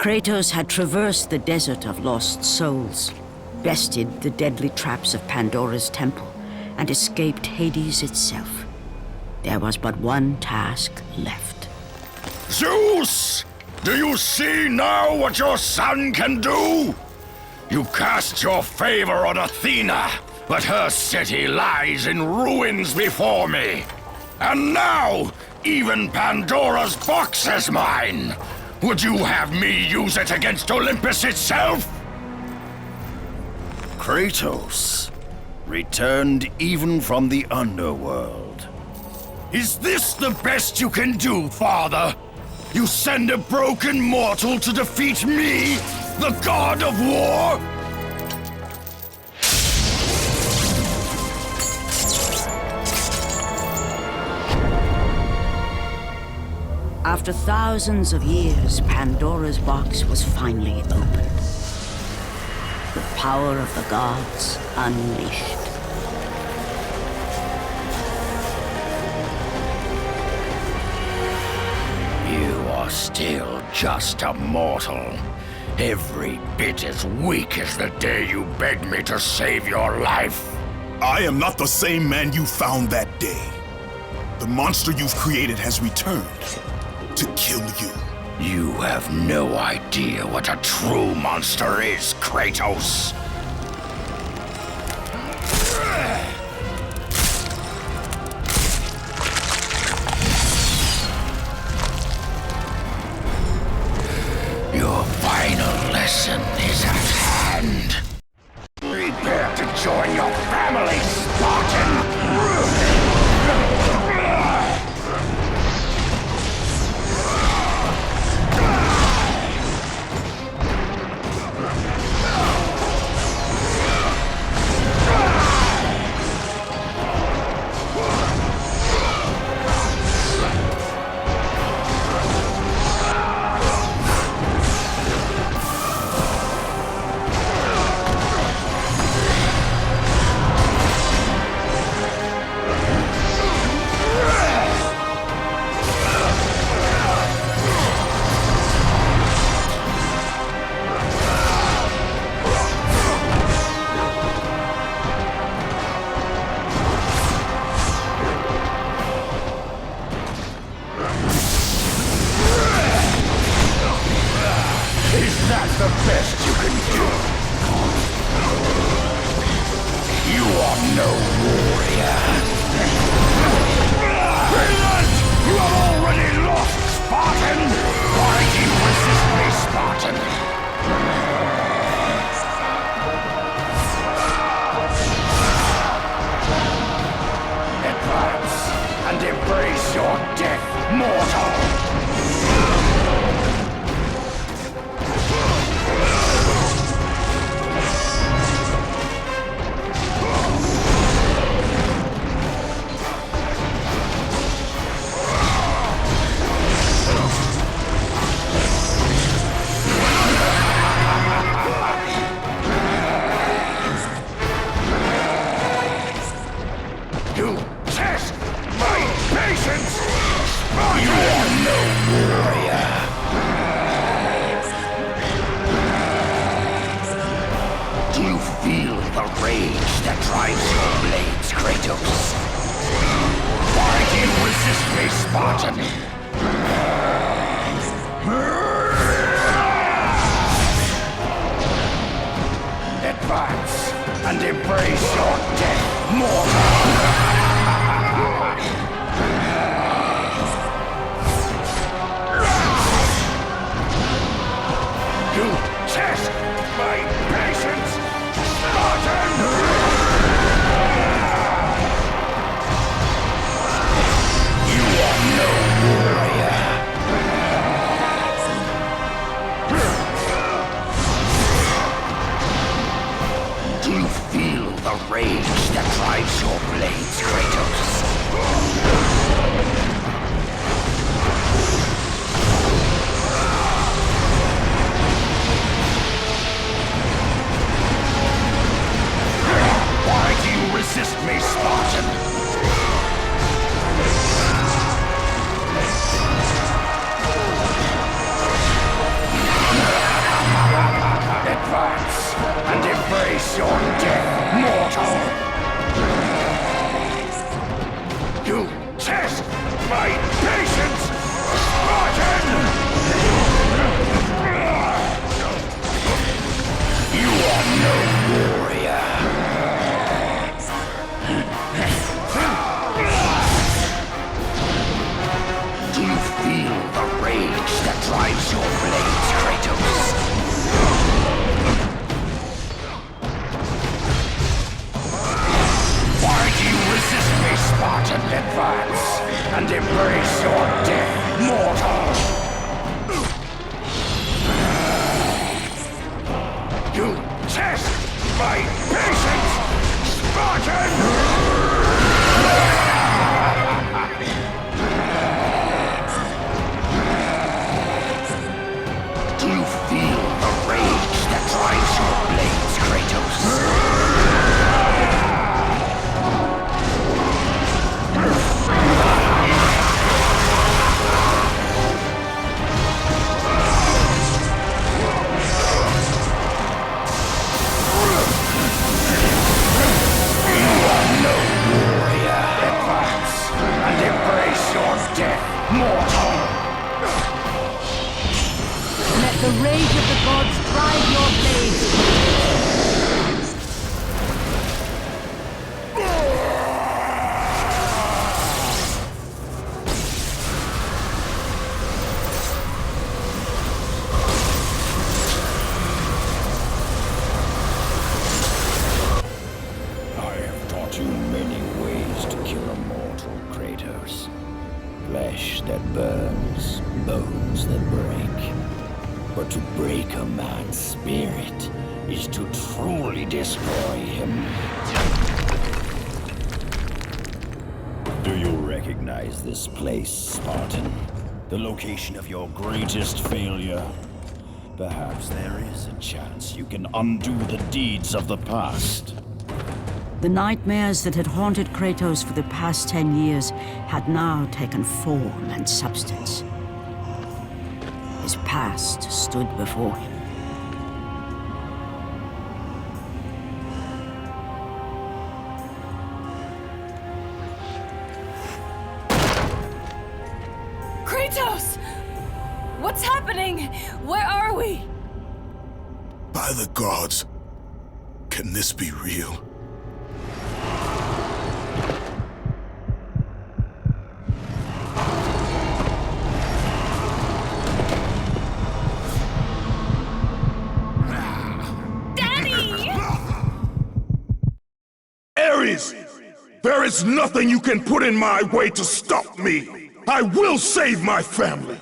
Kratos had traversed the desert of lost souls, bested the deadly traps of Pandora's temple, and escaped Hades itself. There was but one task left. Zeus! Do you see now what your son can do? You cast your favor on Athena, but her city lies in ruins before me. And now, even Pandora's box is mine. Would you have me use it against Olympus itself? Kratos, returned even from the underworld. Is this the best you can do, Father? You send a broken mortal to defeat me, the god of war? After thousands of years, Pandora's box was finally opened. The power of the gods unleashed. You are still just a mortal. Every bit as weak as the day you begged me to save your life. I am not the same man you found that day. The monster you've created has returned to kill you. You have no idea what a true monster is, Kratos. Your final lesson is at hand. Prepare to join your family, Spartan! That's the best you can do. You are no warrior. Relent! You have already lost, Spartan! Why do you resist me, Spartan? Advance and embrace your death, mortal! You test my patience! Spartan! You are no warrior! Do you feel the rage that drives your blades, Kratos? Why do you resist me, Spartan? Advance and embrace your death, mortal! You test my patience, Spartan! You are no warrior. Do you feel the rage that drives your blades, Kratos? Why do you resist me, Spartan? embrace your death, mortal! You test my patience, Spartan! You are no warrior. Do you feel the rage that drives your blades, Kratos? Why do you resist me, Spartan? Advance and embrace your death, mortal! You test my patience, Spartan! Do you feel the rage that drives your blades, Kratos? The rage of the gods drive your blades. I have taught you many ways to kill a mortal, Kratos. Flesh that burns, bones that break. But to break a man's spirit is to truly destroy him. Do you recognize this place, Spartan? The location of your greatest failure? Perhaps there is a chance you can undo the deeds of the past. The nightmares that had haunted Kratos for the past 10 years had now taken form and substance. His past stood before him. Kratos! What's happening? Where are we? By the gods, can this be real? There is nothing you can put in my way to stop me. I will save my family.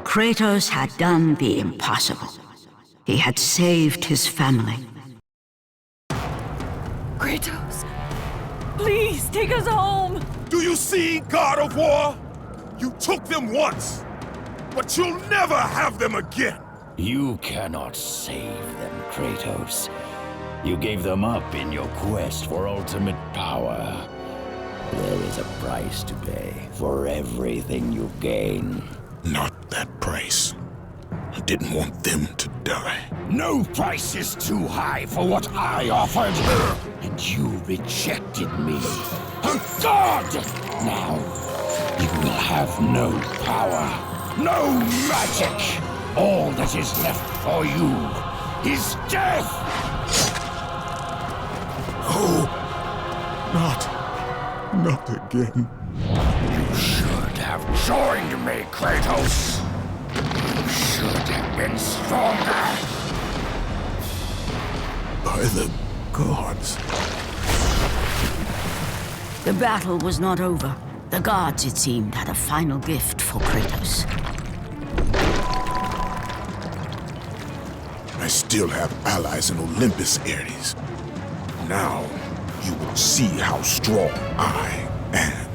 Kratos had done the impossible. He had saved his family. Kratos, please take us home! Do you see, God of War? You took them once, but you'll never have them again. You cannot save them, Kratos. You gave them up in your quest for ultimate power. There is a price to pay for everything you gain. Not that price. I didn't want them to die. No price is too high for what I offered. And you rejected me. A god! Now, you will have no power, no magic. All that is left for you is death! Oh, not again. You should have joined me, Kratos. You should have been stronger. By the gods. The battle was not over. The gods, it seemed, had a final gift for Kratos. I still have allies in Olympus, Ares. Now, you will see how strong I am.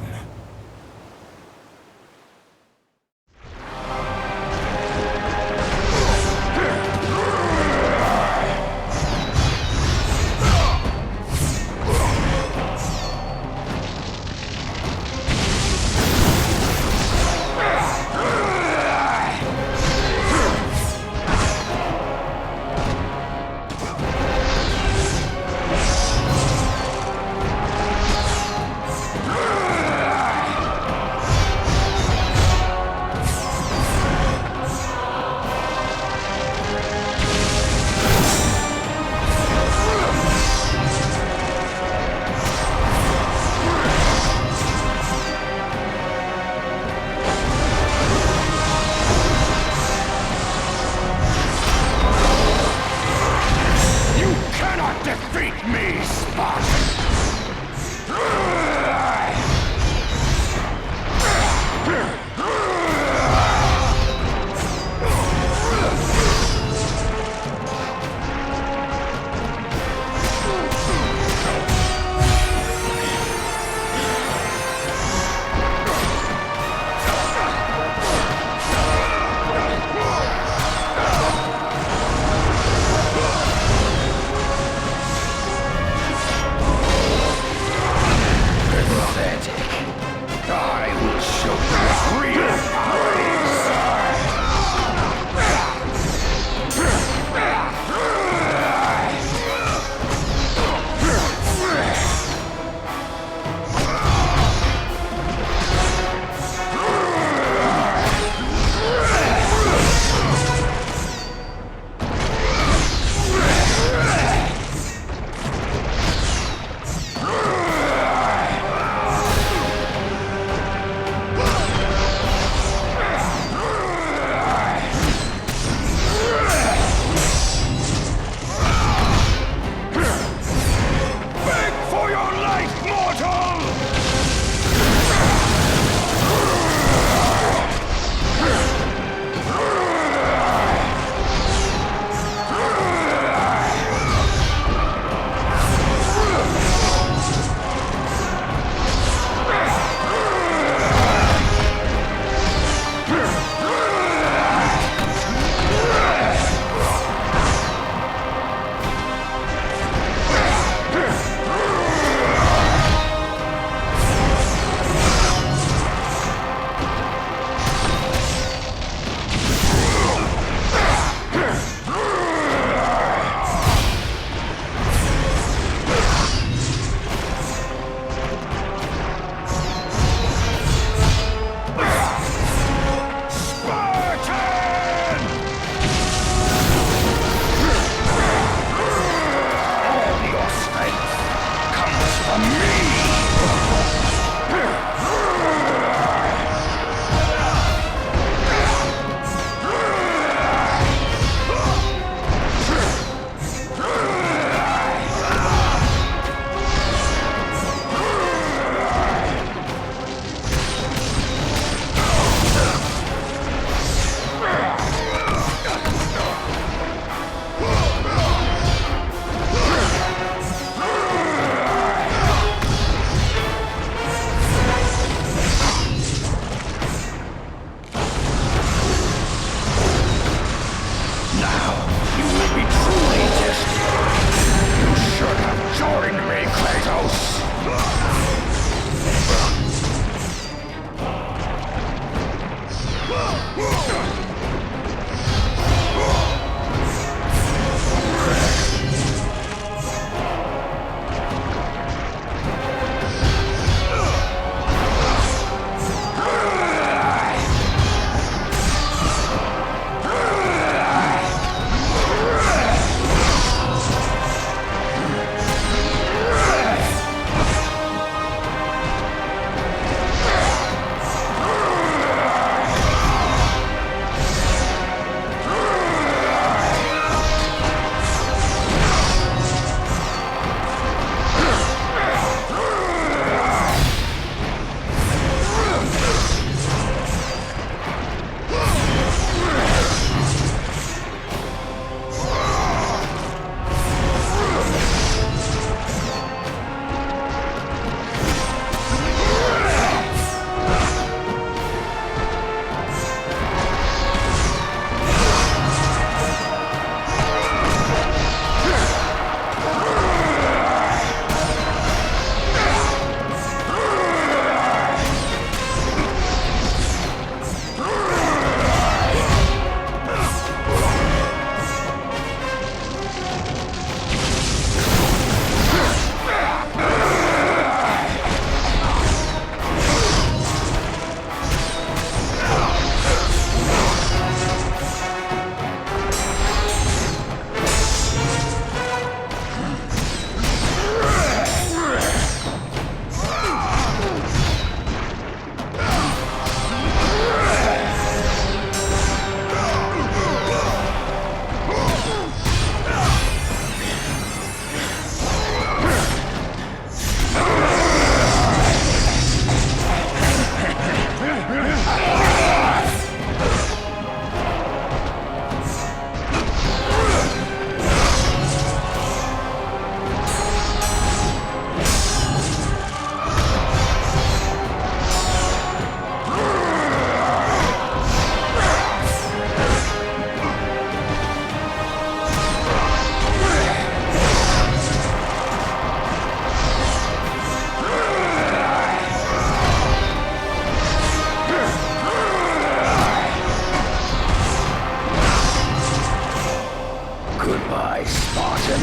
Goodbye, Spartan.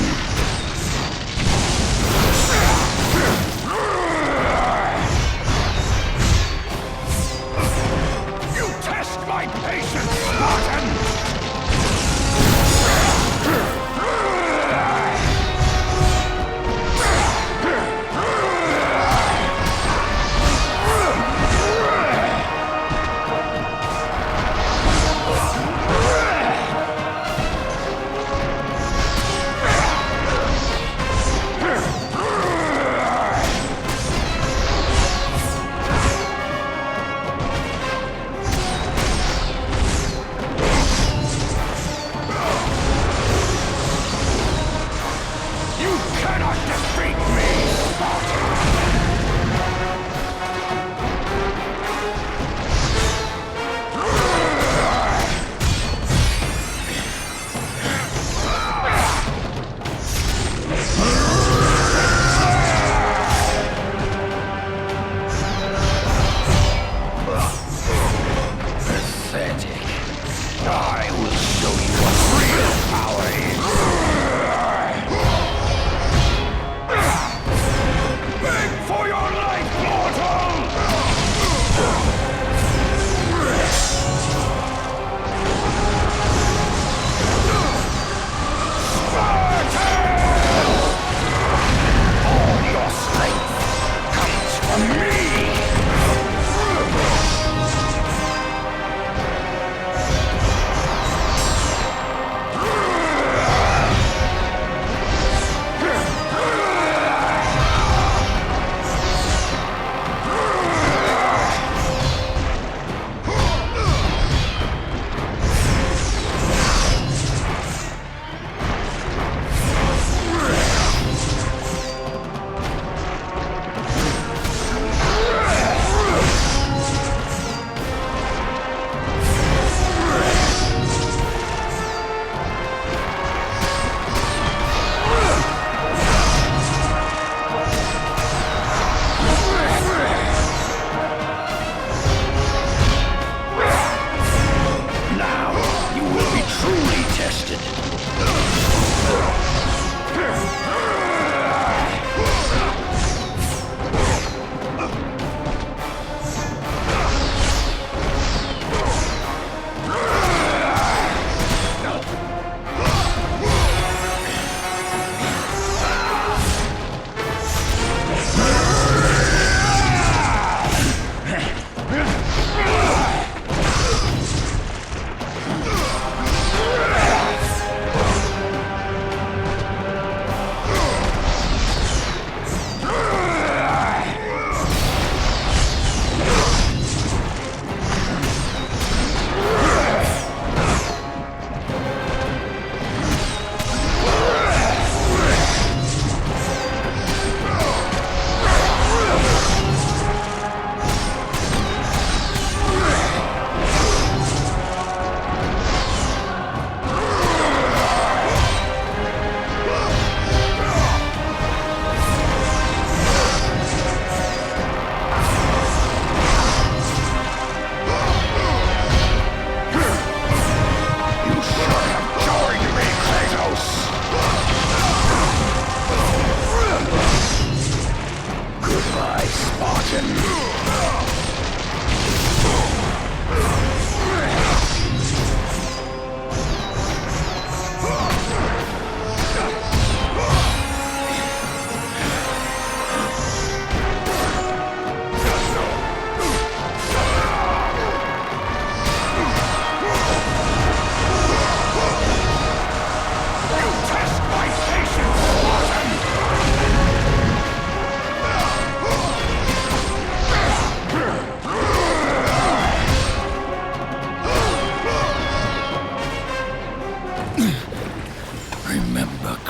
You test my patience, Spartan!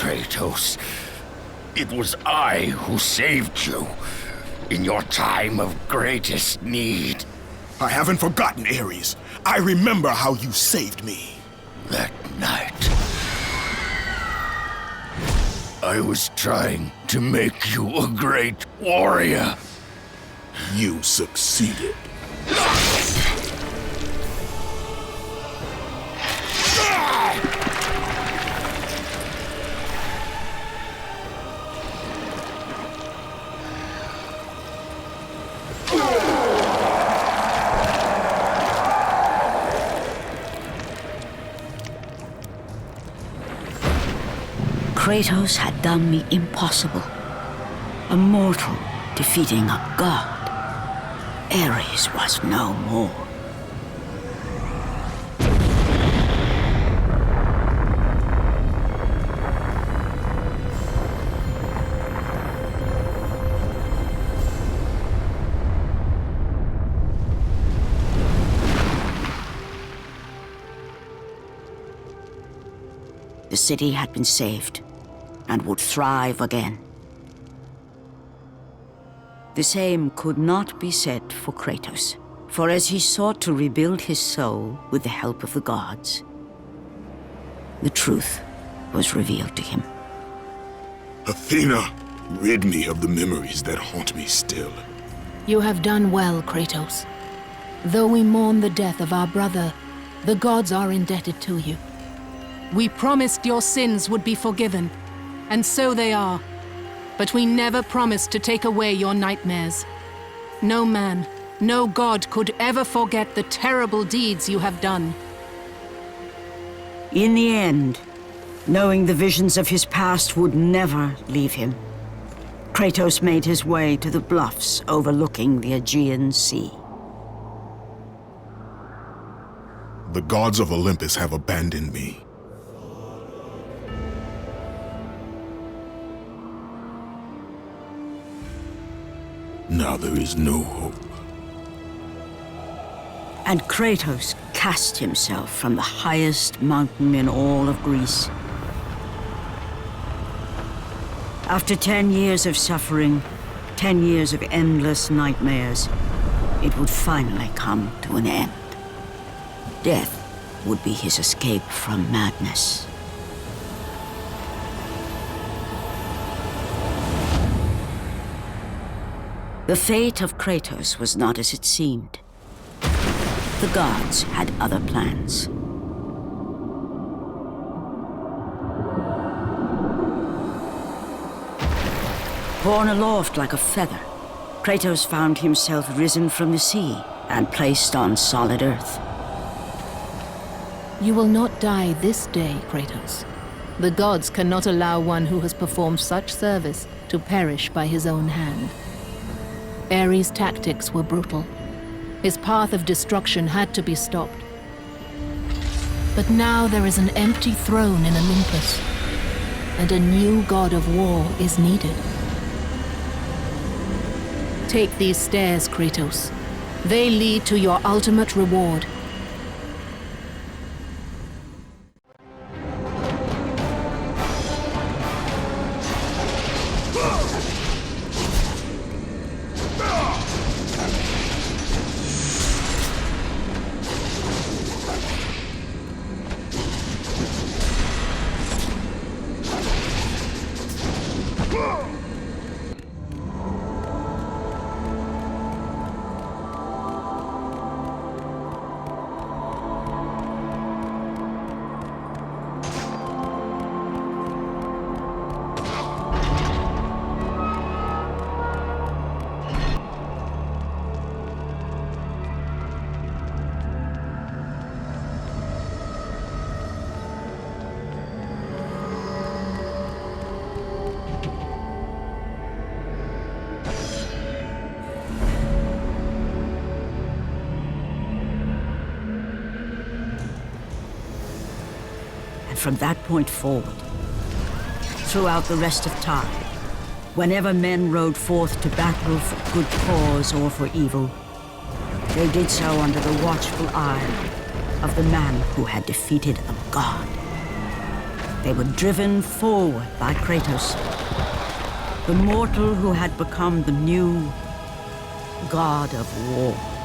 Kratos. It was I who saved you in your time of greatest need. I haven't forgotten, Ares. I remember how you saved me. That night, I was trying to make you a great warrior. You succeeded. Kratos had done the impossible. A mortal defeating a god. Ares was no more. The city had been saved and would thrive again. The same could not be said for Kratos, for as he sought to rebuild his soul with the help of the gods, the truth was revealed to him. Athena, rid me of the memories that haunt me still. You have done well, Kratos. Though we mourn the death of our brother, the gods are indebted to you. We promised your sins would be forgiven, and so they are. But we never promised to take away your nightmares. No man, no god could ever forget the terrible deeds you have done. In the end, knowing the visions of his past would never leave him, Kratos made his way to the bluffs overlooking the Aegean Sea. The gods of Olympus have abandoned me. Now there is no hope. And Kratos cast himself from the highest mountain in all of Greece. After 10 years of suffering, 10 years of endless nightmares, it would finally come to an end. Death would be his escape from madness. The fate of Kratos was not as it seemed. The gods had other plans. Borne aloft like a feather, Kratos found himself risen from the sea and placed on solid earth. You will not die this day, Kratos. The gods cannot allow one who has performed such service to perish by his own hand. Ares' tactics were brutal. His path of destruction had to be stopped. But now there is an empty throne in Olympus, and a new god of war is needed. Take these stairs, Kratos. They lead to your ultimate reward. From that point forward, throughout the rest of time, whenever men rode forth to battle for good cause or for evil, they did so under the watchful eye of the man who had defeated a god. They were driven forward by Kratos, the mortal who had become the new god of war.